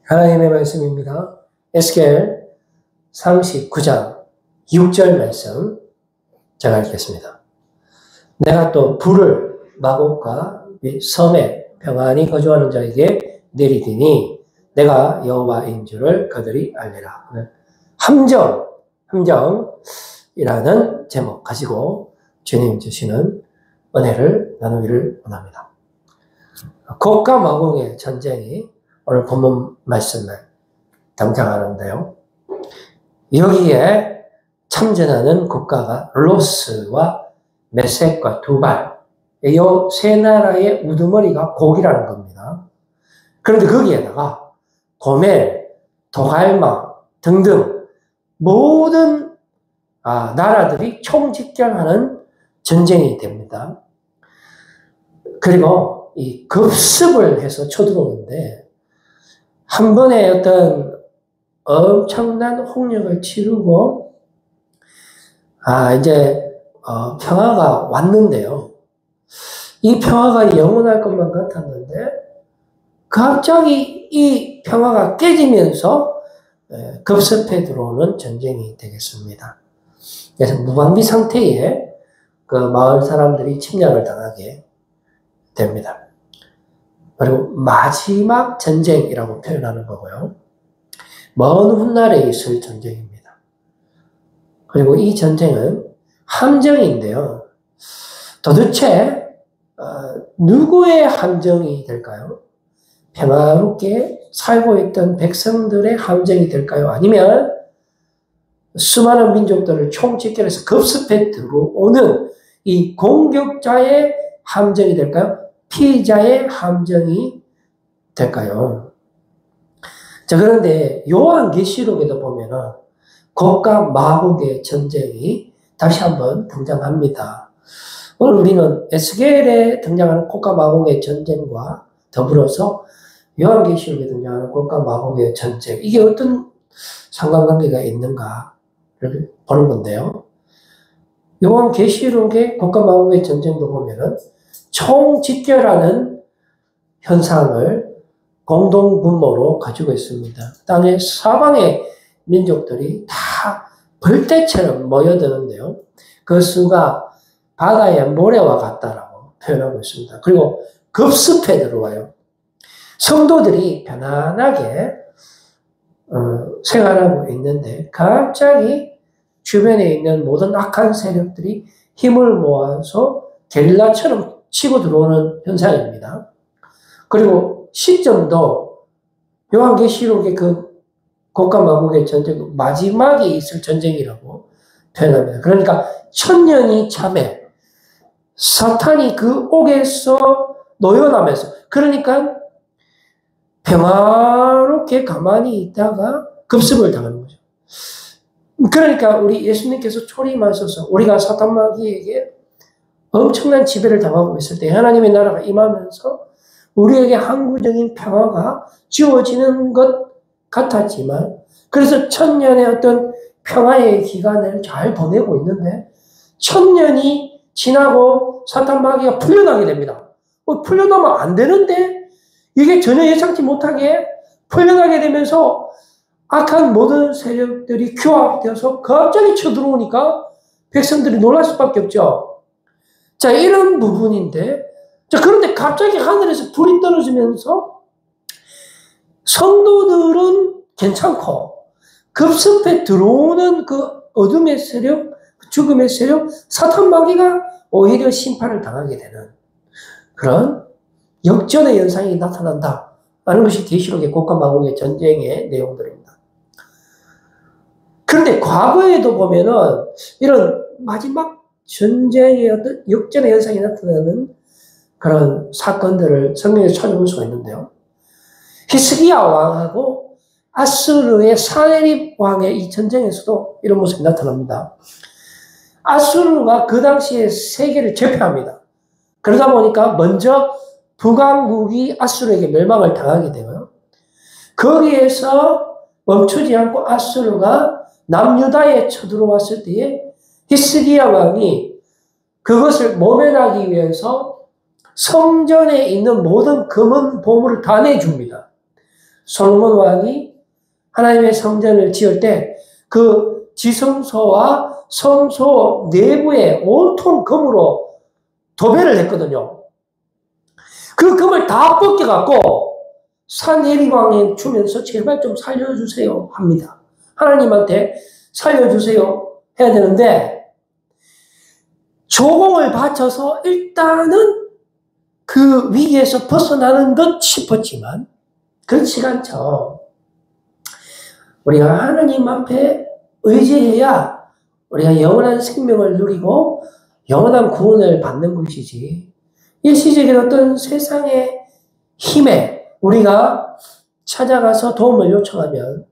하나님의 말씀입니다. 에스겔 39장 6절 말씀 제가 읽겠습니다. 내가 또 불을 마곡과 섬에 평안히 거주하는 자에게 내리리니 내가 여호와인 줄을 그들이 알리라. 함정이라는 제목 가지고 주님 주시는 은혜를 나누기를 원합니다. 곡과 마곡의 전쟁이 오늘 본문 말씀에 등장하는데요. 여기에 참전하는 국가가 로스와 메섹과 두발, 이 세 나라의 우두머리가 곡이라는 겁니다. 그런데 거기에다가 고멜, 도갈마 등등 모든 나라들이 총집결하는 전쟁이 됩니다. 그리고 이 급습을 해서 쳐들어오는데 한 번에 어떤 엄청난 홍역을 치르고 이제 평화가 왔는데요. 이 평화가 영원할 것만 같았는데 갑자기 이 평화가 깨지면서 급습해 들어오는 전쟁이 되겠습니다. 그래서 무방비 상태에 그 마을 사람들이 침략을 당하게 됩니다. 그리고 마지막 전쟁이라고 표현하는 거고요. 먼 훗날에 있을 전쟁입니다. 그리고 이 전쟁은 함정인데요. 도대체 누구의 함정이 될까요? 평화롭게 살고 있던 백성들의 함정이 될까요? 아니면 수많은 민족들을 총집결해서 급습해 들어오는 이 공격자의 함정이 될까요? 피자의 함정이 될까요? 자, 그런데 요한계시록에도 보면은 곡과 마곡의 전쟁이 다시 한번 등장합니다. 오늘 우리는 에스겔에 등장하는 곡과 마곡의 전쟁과 더불어서 요한계시록에 등장하는 곡과 마곡의 전쟁, 이게 어떤 상관관계가 있는가를 보는 건데요. 요한계시록의 곡과 마곡의 전쟁도 보면은 총집결하는 현상을 공동분모로 가지고 있습니다. 땅의 사방의 민족들이 다 벌떼처럼 모여드는데요. 그 수가 바다의 모래와 같다라고 표현하고 있습니다. 그리고 급습해 들어와요. 성도들이 편안하게 생활하고 있는데 갑자기 주변에 있는 모든 악한 세력들이 힘을 모아서 게릴라처럼 치고 들어오는 현상입니다. 그리고 시점도 요한계시록의 그 곡과 마곡의 전쟁 마지막에 있을 전쟁이라고 표현합니다. 그러니까 천년이 참에 사탄이 그 옥에서 노연하면서, 그러니까 평화롭게 가만히 있다가 급습을 당하는 거죠. 그러니까 우리 예수님께서 초림하셔서 우리가 사탄 마귀에게 엄청난 지배를 당하고 있을 때 하나님의 나라가 임하면서 우리에게 항구적인 평화가 주어지는 것 같았지만, 그래서 천년의 어떤 평화의 기간을 잘 보내고 있는데 천년이 지나고 사탄 마귀가 풀려나게 됩니다. 풀려나면 안 되는데 이게 전혀 예상치 못하게 풀려나게 되면서 악한 모든 세력들이 규합되어서 갑자기 쳐들어오니까 백성들이 놀랄 수밖에 없죠. 자, 이런 부분인데, 자, 그런데 갑자기 하늘에서 불이 떨어지면서 성도들은 괜찮고 급습해 들어오는 그 어둠의 세력, 죽음의 세력, 사탄 마귀가 오히려 심판을 당하게 되는 그런 역전의 현상이 나타난다 하는 것이 계시록의 곡과 마곡의 전쟁의 내용들입니다. 그런데 과거에도 보면은 이런 마지막 전쟁의 어떤 역전의 현상이 나타나는 그런 사건들을 성경에서 찾아볼 수가 있는데요. 히스기야 왕하고 아수르의 사네립 왕의 이 전쟁에서도 이런 모습이 나타납니다. 아수르가 그 당시에 세계를 제패합니다. 그러다 보니까 먼저 북왕국이 아수르에게 멸망을 당하게 되고요. 거기에서 멈추지 않고 아수르가 남유다에 쳐들어왔을 때에 히스기야 왕이 그것을 모면하기 위해서 성전에 있는 모든 금은 보물을 다 내줍니다. 솔로몬 왕이 하나님의 성전을 지을 때 그 지성소와 성소 내부에 온통 금으로 도배를 했거든요. 그 금을 다 벗겨갖고 산헤립 왕에 주면서 제발 좀 살려주세요 합니다. 하나님한테 살려주세요 해야 되는데 조공을 바쳐서 일단은 그 위기에서 벗어나는 것 싶었지만 그렇지가 않죠. 우리가 하나님 앞에 의지해야 우리가 영원한 생명을 누리고 영원한 구원을 받는 것이지 일시적인 어떤 세상의 힘에 우리가 찾아가서 도움을 요청하면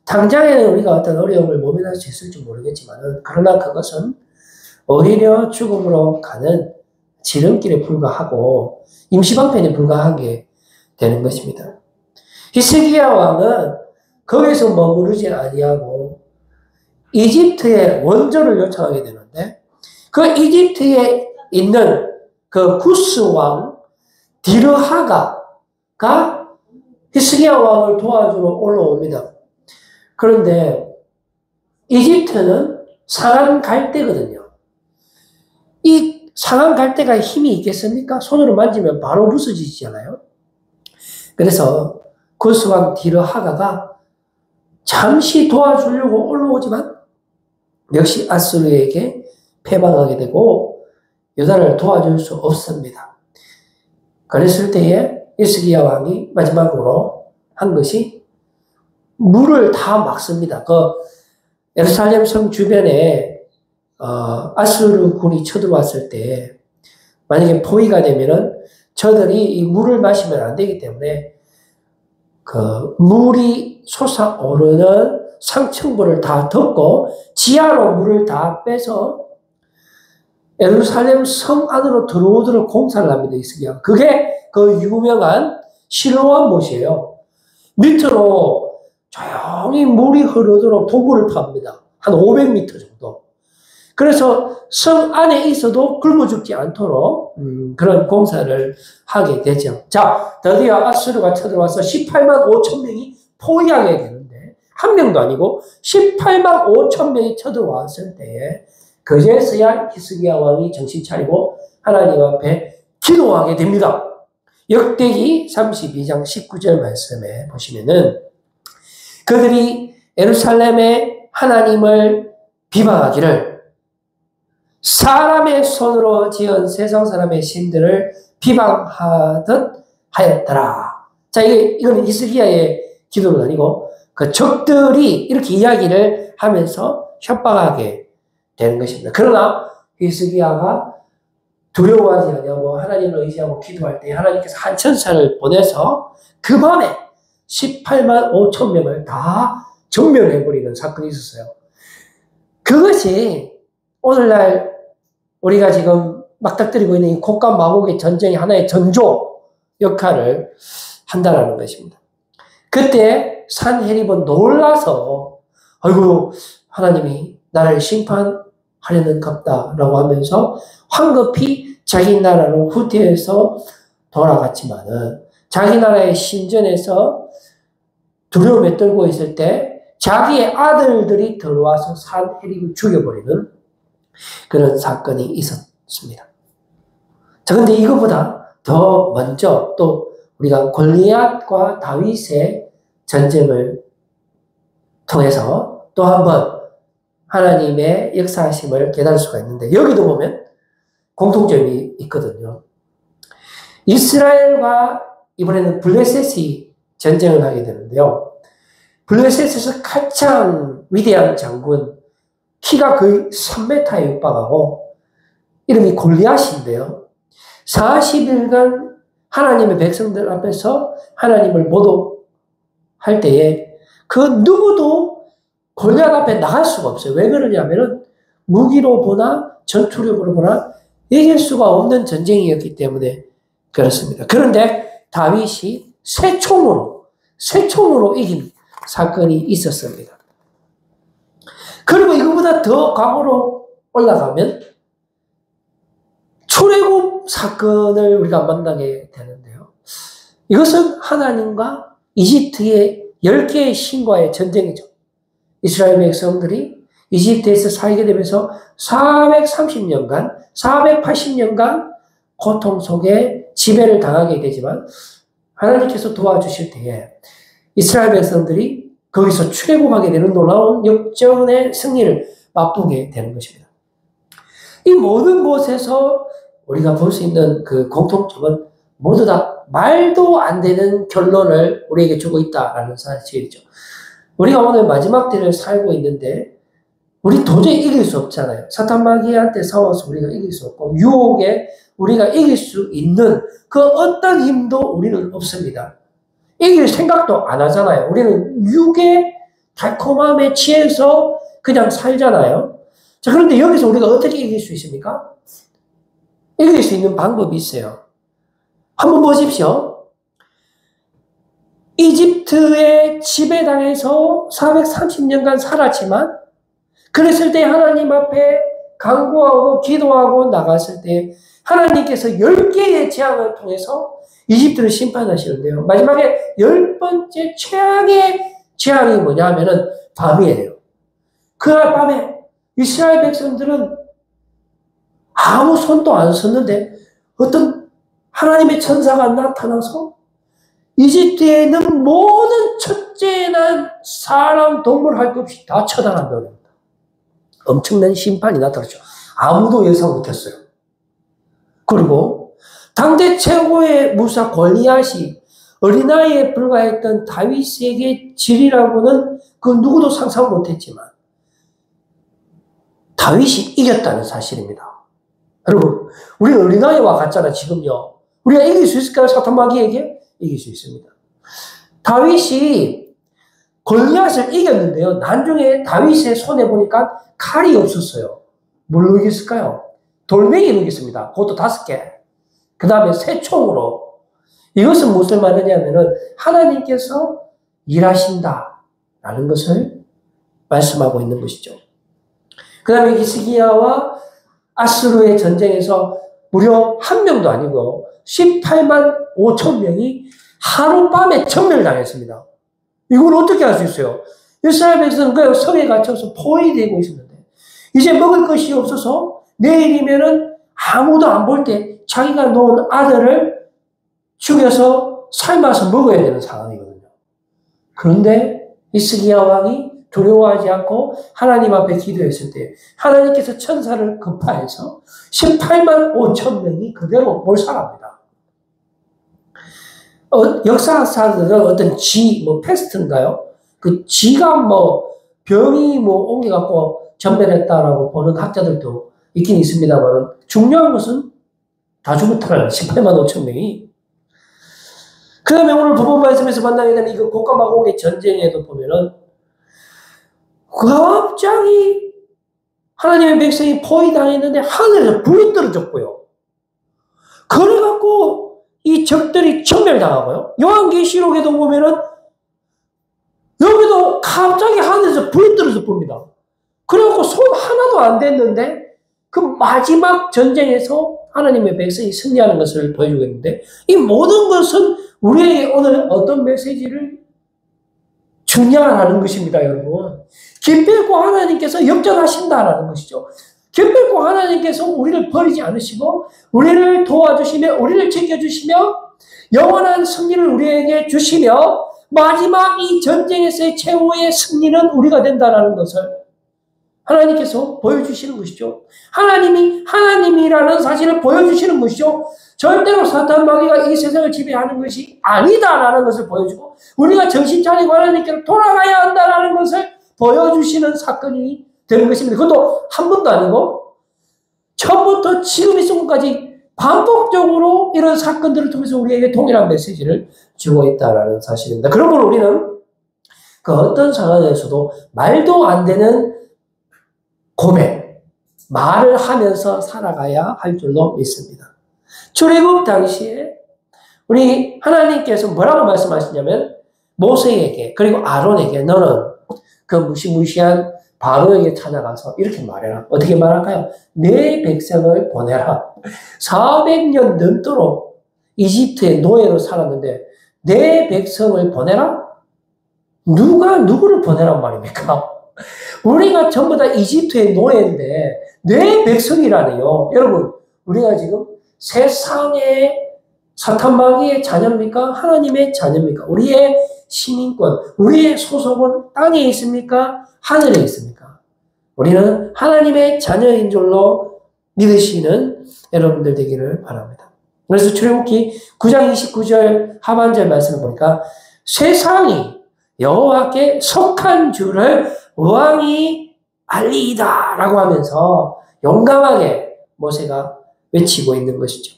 당장에는 우리가 어떤 어려움을 모면할 수 있을지 모르겠지만 그러나 그것은 오히려 죽음으로 가는 지름길에 불과하고 임시방편에 불과하게 되는 것입니다. 히스기야 왕은 거기서 머무르지 아니하고 이집트의 원조를 요청하게 되는데 그 이집트에 있는 그 구스 왕 디르하가가 히스기야 왕을 도와주러 올라옵니다. 그런데 이집트는 상한 갈대거든요. 이 상한 갈대가 힘이 있겠습니까? 손으로 만지면 바로 부서지잖아요. 그래서 구스 왕 디르하가가 잠시 도와주려고 올라오지만 역시 아수르에게 패망하게 되고 유다를 도와줄 수 없습니다. 그랬을 때에 히스기야 왕이 마지막으로 한 것이 물을 다 막습니다. 그 예루살렘 성 주변에 아수르 군이 쳐들어왔을 때 만약에 포위가 되면은 저들이 이 물을 마시면 안 되기 때문에 그 물이 솟아오르는 상층부를 다 덮고 지하로 물을 다 빼서 예루살렘 성 안으로 들어오도록 공사를 합니다. 이스기야. 그게 그 유명한 실로암 못이에요. 밑으로 조용히 물이 흐르도록 도구를 팝니다. 한 500m 정도. 그래서 성 안에 있어도 굶어 죽지 않도록 그런 공사를 하게 되죠. 자, 드디어 아수르가 쳐들어와서 18만 5천 명이 포위하게 되는데 한 명도 아니고 18만 5천 명이 쳐들어왔을 때에 그제서야 히스기야 왕이 정신 차리고 하나님 앞에 기도하게 됩니다. 역대기 32장 19절 말씀에 보시면은 그들이 예루살렘의 하나님을 비방하기를 사람의 손으로 지은 세상 사람의 신들을 비방하듯 하였더라. 자, 이거는 히스기야의 기도는 아니고 그 적들이 이렇게 이야기를 하면서 협박하게 되는 것입니다. 그러나 히스기야가 두려워하지 아니하고 하나님을 의지하고 기도할 때 하나님께서 한 천사를 보내서 그 밤에 18만 5천 명을 다 전멸해버리는 사건이 있었어요. 그것이 오늘날 우리가 지금 막닥뜨리고 있는 이 곡과 마곡의 전쟁이 하나의 전조 역할을 한다는 것입니다. 그때 산헤립은 놀라서 아이고 하나님이 나를 심판하려는 갑다라고 하면서 황급히 자기 나라로 후퇴해서 돌아갔지만은 자기 나라의 신전에서 두려움에 떨고 있을 때 자기의 아들들이 들어와서 산헤립을 죽여버리는 그런 사건이 있었습니다. 자, 근데 이거보다 더 먼저 또 우리가 골리앗과 다윗의 전쟁을 통해서 또 한 번 하나님의 역사하심을 깨달을 수가 있는데 여기도 보면 공통점이 있거든요. 이스라엘과 이번에는 블레셋이 전쟁을 하게 되는데요. 블레셋에서 가장 위대한 장군, 키가 거의 3m에 육박하고 이름이 골리앗인데요. 40일간 하나님의 백성들 앞에서 하나님을 모독할 때에 그 누구도 골리앗 앞에 나갈 수가 없어요. 왜 그러냐면은 무기로 보나 전투력으로 보나 이길 수가 없는 전쟁이었기 때문에 그렇습니다. 그런데 다윗이 새 총으로 이긴 사건이 있었습니다. 그리고 이거보다 더 과거로 올라가면 출애굽 사건을 우리가 만나게 되는데요. 이것은 하나님과 이집트의 10개의 신과의 전쟁이죠. 이스라엘 백성들이 이집트에서 살게 되면서 430년간, 480년간 고통 속에 지배를 당하게 되지만 하나님께서 도와주실 때에 이스라엘 백성들이 거기서 출애굽하게 되는 놀라운 역전의 승리를 맛보게 되는 것입니다. 이 모든 곳에서 우리가 볼 수 있는 그 공통점은 모두 다 말도 안 되는 결론을 우리에게 주고 있다라는 사실이죠. 우리가 오늘 마지막 때를 살고 있는데 우리 도저히 이길 수 없잖아요. 사탄 마귀한테 싸워서 우리가 이길 수 없고 유혹에 우리가 이길 수 있는 그 어떤 힘도 우리는 없습니다. 이길 생각도 안 하잖아요. 우리는 육의 달콤함에 취해서 그냥 살잖아요. 자, 그런데 여기서 우리가 어떻게 이길 수 있습니까? 이길 수 있는 방법이 있어요. 한번 보십시오. 이집트의 지배당에서 430년간 살았지만 그랬을 때 하나님 앞에 간구하고 기도하고 나갔을 때 하나님께서 10개의 재앙을 통해서 이집트를 심판하시는데요. 마지막에 10번째 최악의 재앙이 뭐냐 하면은 밤이에요. 그날 밤에 이스라엘 백성들은 아무 손도 안 썼는데 어떤 하나님의 천사가 나타나서 이집트에 있는 모든 첫째 난 사람, 동물 할 것 없이 다 처단한다는 겁니다. 엄청난 심판이 나타났죠. 아무도 예상 못했어요. 그리고 당대 최고의 무사 골리앗이 어린아이에 불과했던 다윗에게 지리라고는 그 누구도 상상 못했지만 다윗이 이겼다는 사실입니다. 여러분, 우리 어린아이와 같잖아, 지금요. 우리가 이길 수 있을까요? 사탄 마귀에게? 이길 수 있습니다. 다윗이 골리앗을 이겼는데요. 나중에 다윗의 손에 보니까 칼이 없었어요. 뭘로 이겼을까요? 돌멩이로 이겼습니다. 그것도 5개. 그 다음에 새총으로. 이것은 무엇을 말하냐면은 하나님께서 일하신다라는 것을 말씀하고 있는 것이죠. 그 다음에 히스기야와 아수르의 전쟁에서 무려 1명도 아니고 18만 5천 명이 하룻밤에 전멸당했습니다. 이걸 어떻게 할 수 있어요? 이스라엘 백성은 그 성에 갇혀서 포위되고 있었는데 이제 먹을 것이 없어서 내일이면은 아무도 안 볼 때 자기가 놓은 아들을 죽여서 삶아서 먹어야 되는 상황이거든요. 그런데 히스기야 왕이 두려워하지 않고 하나님 앞에 기도했을 때 하나님께서 천사를 급파해서 18만 5천 명이 그대로 몰살합니다. 역사사들은 어떤 패스트인가요? 그 쥐가 병이 옮겨갖고 전멸했다라고 보는 학자들도 있긴 있습니다만 중요한 것은 다 죽었더라는 18만 5천 명이. 그 다음에 오늘 부분 말씀에서 만나게 되는 이거 고가마공의 전쟁에도 보면은 갑자기 하나님의 백성이 포위당했는데 하늘에서 불이 떨어졌고요. 그래갖고 이 적들이 전멸당하고요. 요한계시록에도 보면은 여기도 갑자기 하늘에서 불이 떨어져 봅니다. 그래갖고 손 하나도 안 댔는데 그 마지막 전쟁에서 하나님의 백성이 승리하는 것을 보여주고 있는데 이 모든 것은 우리에게 오늘 어떤 메시지를 중요하다는 것입니다, 여러분. 기필코 하나님께서 역전하신다라는 것이죠. 기필코 하나님께서 우리를 버리지 않으시고 우리를 도와주시며 우리를 지켜주시며 영원한 승리를 우리에게 주시며 마지막 이 전쟁에서의 최후의 승리는 우리가 된다는 것을 하나님께서 보여주시는 것이죠. 하나님이 하나님이라는 사실을 보여주시는 것이죠. 절대로 사탄 마귀가 이 세상을 지배하는 것이 아니다라는 것을 보여주고 우리가 정신 차리고 하나님께로 돌아가야 한다라는 것을 보여주시는 사건이 되는 것입니다. 그것도 한 번도 아니고 처음부터 지금 이 순간까지 반복적으로 이런 사건들을 통해서 우리에게 동일한 메시지를 주고 있다는 사실입니다. 그러므로 우리는 그 어떤 상황에서도 말도 안 되는 고백, 말을 하면서 살아가야 할 줄로 믿습니다. 출애굽 당시에 우리 하나님께서 뭐라고 말씀하시냐면 모세에게 그리고 아론에게 너는 그 무시무시한 바로에게 찾아가서 이렇게 말해라. 어떻게 말할까요? 내 백성을 보내라. 400년 넘도록 이집트의 노예로 살았는데 내 백성을 보내라? 누가 누구를 보내란 말입니까? 우리가 전부 다 이집트의 노예인데 내 백성이라네요. 여러분, 우리가 지금 세상의 사탄 마귀의 자녀입니까? 하나님의 자녀입니까? 우리의 시민권, 우리의 소속은 땅에 있습니까? 하늘에 있습니까? 우리는 하나님의 자녀인 줄로 믿으시는 여러분들 되기를 바랍니다. 그래서 출애굽기 9장 29절 하반절 말씀을 보니까 세상이 여호와께 속한 줄을 왕이 알리이다 라고 하면서 용감하게 모세가 외치고 있는 것이죠.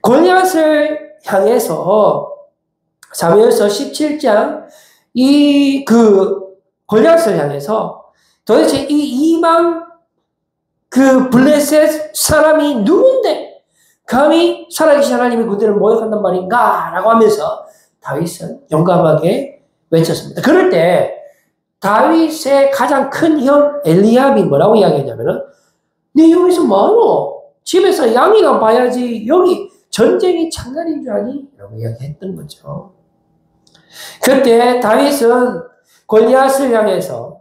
골리앗을 향해서 사무엘서 17장 골리앗을 향해서 도대체 이 이방 블레셋 사람이 누군데 감히 살아계신 하나님의 군대를 모욕한단 말인가 라고 하면서 다윗은 용감하게 외쳤습니다. 그럴 때 다윗의 가장 큰 형 엘리압이 뭐라고 이야기했냐면은 네 여기서 뭐하노? 집에서 양이나 봐야지 여기 전쟁이 장난인 줄 아니? 라고 이야기했던 거죠. 그때 다윗은 골리앗을 향해서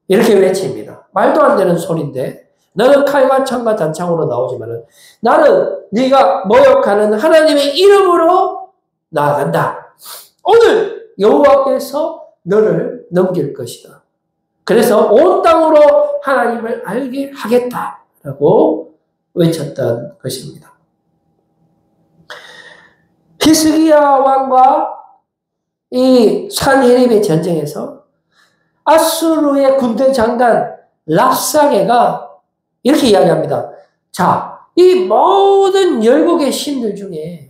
이렇게 외칩니다. 말도 안 되는 소리인데 너는 칼과 창과 단창으로 나오지만은 나는 네가 모욕하는 하나님의 이름으로 나아간다. 오늘 여호와께서 너를 넘길 것이다. 그래서 온 땅으로 하나님을 알게 하겠다라고 외쳤던 것입니다. 히스기야 왕과 이 산헤립의 전쟁에서 아수르의 군대 장관 랍사게가 이렇게 이야기합니다. 자, 이 모든 열국의 신들 중에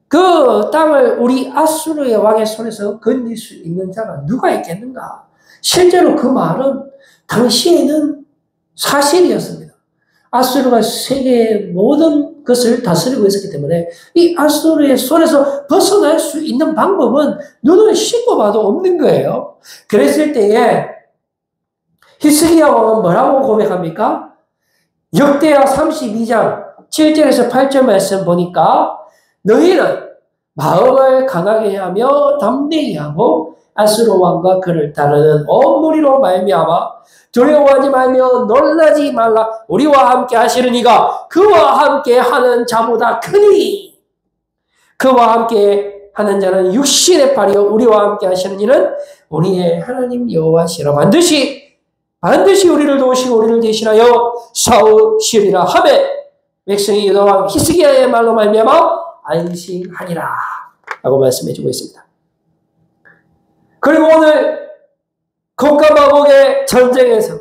그 땅을 우리 아수르의 왕의 손에서 건질 수 있는 자가 누가 있겠는가? 실제로 그 말은 당시에는 사실이었습니다. 아수르가 세계의 모든 것을 다스리고 있었기 때문에 이 아수르의 손에서 벗어날 수 있는 방법은 눈을 씻고 봐도 없는 거예요. 그랬을 때에 히스기야 왕은 뭐라고 고백합니까? 역대하 32장 7절에서 8절 말씀 보니까 너희는 마음을 강하게 하며 담대히 하고 아수르 왕과 그를 따르는 온 무리로 말미암아 두려워하지 말며 놀라지 말라. 우리와 함께 하시는 이가 그와 함께 하는 자보다 크니 그와 함께 하는 자는 육신의 팔이요 우리와 함께 하시는 이는 우리의 하나님 여호와시라. 반드시 우리를 도우시고 우리를 대신하여 싸우시리라 하매 백성이 유다 왕 히스기야의 말로 말미암아 안심하리라 라고 말씀해 주고 있습니다. 그리고 오늘 곡과 마곡의 전쟁에서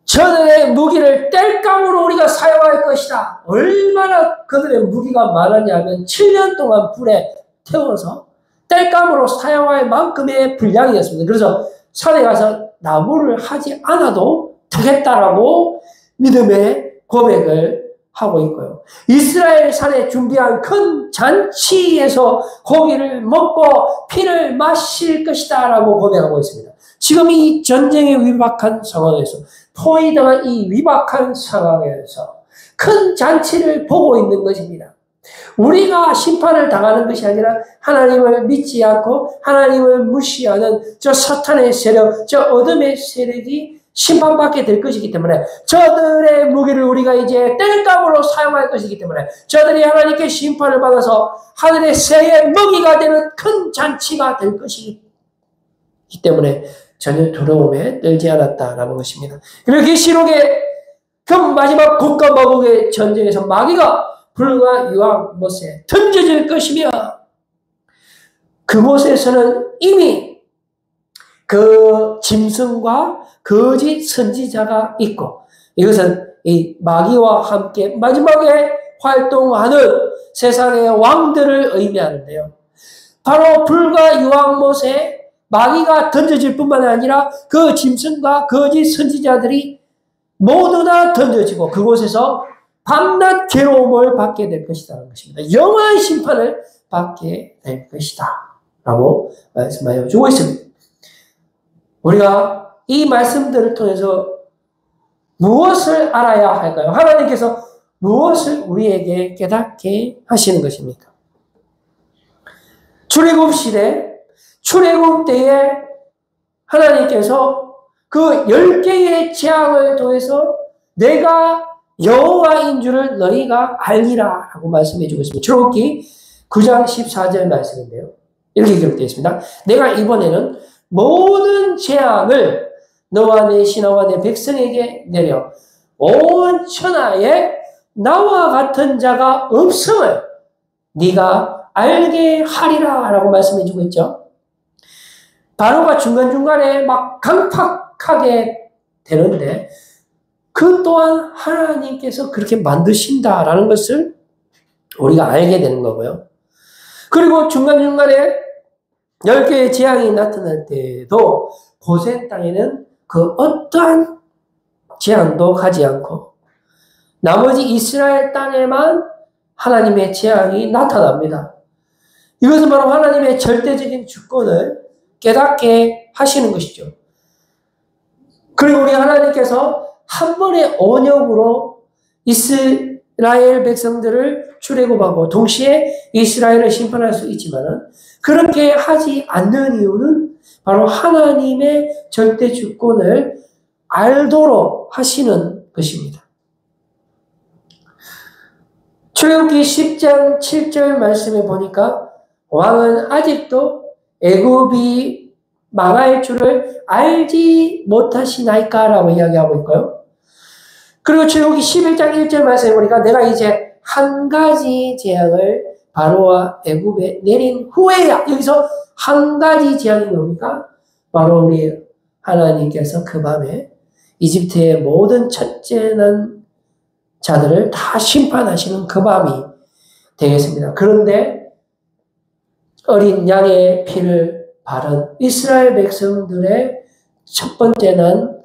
저들의 무기를 땔감으로 우리가 사용할 것이다. 얼마나 그들의 무기가 많았냐면 7년 동안 불에 태워서 땔감으로 사용할 만큼의 분량이었습니다. 그래서 산에 가서 나무를 하지 않아도 되겠다라고 믿음의 고백을 하고 있고요. 이스라엘 산에 준비한 큰 잔치에서 고기를 먹고 피를 마실 것이다 라고 고백하고 있습니다. 지금 이 전쟁의 위박한 상황에서 포위당한 이 위박한 상황에서 큰 잔치를 보고 있는 것입니다. 우리가 심판을 당하는 것이 아니라 하나님을 믿지 않고 하나님을 무시하는 저 사탄의 세력, 저 어둠의 세력이 심판받게 될 것이기 때문에 저들의 무기를 우리가 이제 땔감으로 사용할 것이기 때문에 저들이 하나님께 심판을 받아서 하늘의 새의 먹이가 되는 큰 잔치가 될 것이기 때문에 전혀 두려움에 떨지 않았다라는 것입니다. 그리고 계시록의 그 마지막 곡과 마곡의 전쟁에서 마귀가 불과 유황 못에 던져질 것이며 그곳에서는 이미 그 짐승과 거짓 선지자가 있고 이것은 이 마귀와 함께 마지막에 활동하는 세상의 왕들을 의미하는데요. 바로 불과 유황못에 마귀가 던져질 뿐만 아니라 그 짐승과 거짓 선지자들이 모두 다 던져지고 그곳에서 밤낮 괴로움을 받게 될 것이라는 것입니다. 영원한 심판을 받게 될 것이다 라고 말씀하여 주고 있습니다. 우리가 이 말씀들을 통해서 무엇을 알아야 할까요? 하나님께서 무엇을 우리에게 깨닫게 하시는 것입니까? 출애굽 시대, 출애굽 때에 하나님께서 그 10개의 재앙을 통해서 내가 여호와인 줄을 너희가 알리라 라고 말씀해 주고 있습니다. 출애굽기 9장 14절 말씀인데요. 이렇게 기록되어 있습니다. 내가 이번에는 모든 재앙을 너와 내 신하와 내 백성에게 내려 온 천하에 나와 같은 자가 없음을 네가 알게 하리라 라고 말씀해 주고 있죠. 바로가 중간중간에 막 강팍하게 되는데 그 또한 하나님께서 그렇게 만드신다라는 것을 우리가 알게 되는 거고요. 그리고 중간중간에 10개의 재앙이 나타날 때에도 고센 땅에는 그 어떠한 재앙도 가지 않고 나머지 이스라엘 땅에만 하나님의 재앙이 나타납니다. 이것은 바로 하나님의 절대적인 주권을 깨닫게 하시는 것이죠. 그리고 우리 하나님께서 한 번의 언역으로 이스라엘 백성들을 출애굽하고 동시에 이스라엘을 심판할 수 있지만은 그렇게 하지 않는 이유는 바로 하나님의 절대 주권을 알도록 하시는 것입니다. 출애굽기 10장 7절 말씀에 보니까 왕은 아직도 애굽이 망할 줄을 알지 못하시나이까라고 이야기하고 있고요. 그리고 출애굽기 11장 1절 말씀에 보니까 내가 이제 한 가지 재앙을 바로와 애굽에 내린 후에야. 여기서 한 가지 재앙이 뭡니까? 바로 우리 하나님께서 그 밤에 이집트의 모든 첫째 난 자들을 다 심판하시는 그 밤이 되겠습니다. 그런데 어린 양의 피를 바른 이스라엘 백성들의 첫 번째 난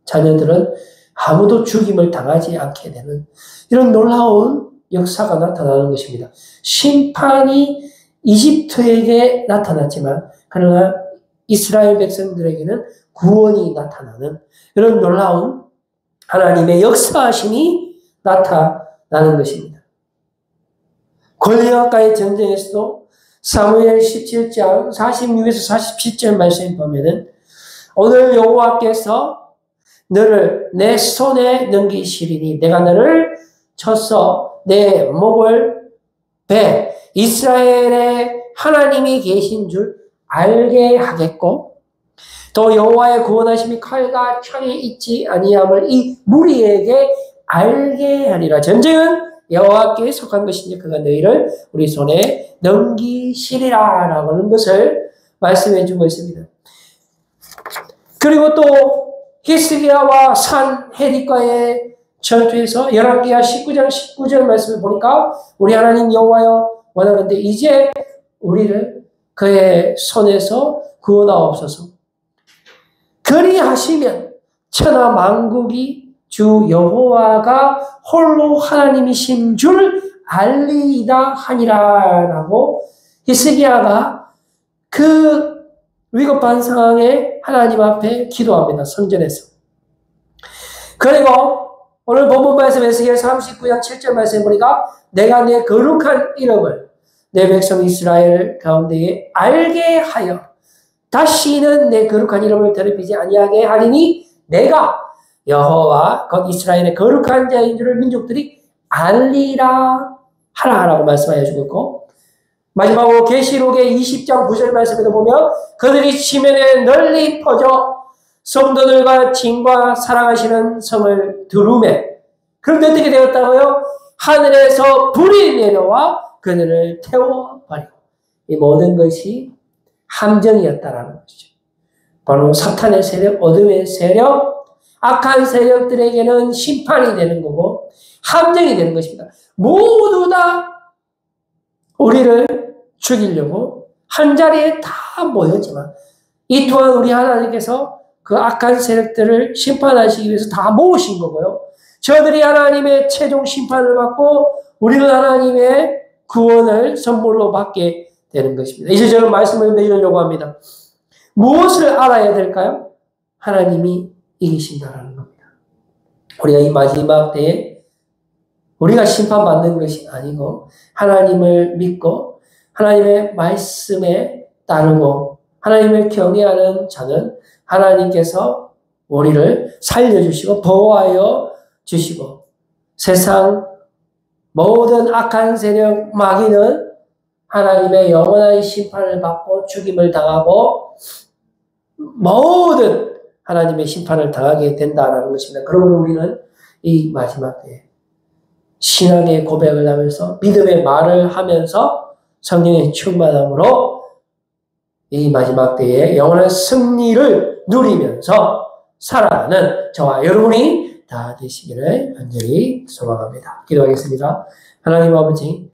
자녀들은 아무도 죽임을 당하지 않게 되는 이런 놀라운 역사가 나타나는 것입니다. 심판이 이집트에게 나타났지만 그러나 이스라엘 백성들에게는 구원이 나타나는 이런 놀라운 하나님의 역사하심이 나타나는 것입니다. 골리앗과의 전쟁에서도 사무엘 17장 46에서 47절 말씀에 보면은 오늘 여호와께서 너를 내 손에 넘기시리니 내가 너를 쳐서 내 목을 배 이스라엘의 하나님이 계신 줄 알게 하겠고 또 여호와의 구원하심이 칼과 창에 있지 아니함을 이 무리에게 알게 하리라. 전쟁은 여호와께 속한 것이니 그가 너희를 우리 손에 넘기시리라 라고 하는 것을 말씀해 주고 있습니다. 그리고 또 히스기야와 산헤립과의 전투에서 열왕기하 19장 19절 말씀을 보니까 우리 하나님 여호와여 원하는데 이제 우리를 그의 손에서 구원하옵소서. 그리하시면 천하 만국이 주 여호와가 홀로 하나님이신 줄 알리이다 하니라 라고 히스기야가 그 위급한 상황에 하나님 앞에 기도합니다. 성전에서. 그리고 오늘 본문 말씀 에스겔 39장 7절 말씀 보니까 내가 내 거룩한 이름을 내 백성 이스라엘 가운데에 알게 하여 다시는 내 거룩한 이름을 더럽히지 아니하게 하리니 내가 여호와 곧 이스라엘의 거룩한 자인 줄을 민족들이 알리라 하라라고 말씀하여 주고 있고 마지막으로 계시록의 20장 9절 말씀에도 보면 그들이 지면에 널리 퍼져 성도들과 친과 사랑하시는 성을 두루매 그런데 어떻게 되었다고요? 하늘에서 불이 내려와 그들을 태워버리고 이 모든 것이 함정이었다라는 것이죠. 바로 사탄의 세력, 어둠의 세력, 악한 세력들에게는 심판이 되는 거고 함정이 되는 것입니다. 모두 다 우리를 죽이려고 한자리에 다 모였지만 이 또한 우리 하나님께서 그 악한 세력들을 심판하시기 위해서 다 모으신 거고요. 저들이 하나님의 최종 심판을 받고 우리는 하나님의 구원을 선물로 받게 되는 것입니다. 이제 저는 말씀을 드리려고 합니다. 무엇을 알아야 될까요? 하나님이 이기신다라는 겁니다. 우리가 이 마지막 때에 우리가 심판받는 것이 아니고 하나님을 믿고 하나님의 말씀에 따르고 하나님을 경외하는 자는 하나님께서 우리를 살려주시고 보호하여 주시고 세상 모든 악한 세력 마귀는 하나님의 영원한 심판을 받고 죽임을 당하고 모든 하나님의 심판을 당하게 된다라는 것입니다. 그러므로 우리는 이 마지막 때에 신앙의 고백을 하면서 믿음의 말을 하면서 성령의 충만함으로 이 마지막 때에 영원한 승리를 누리면서 살아가는 저와 여러분이 다 되시기를 간절히 소망합니다. 기도하겠습니다. 하나님 아버지,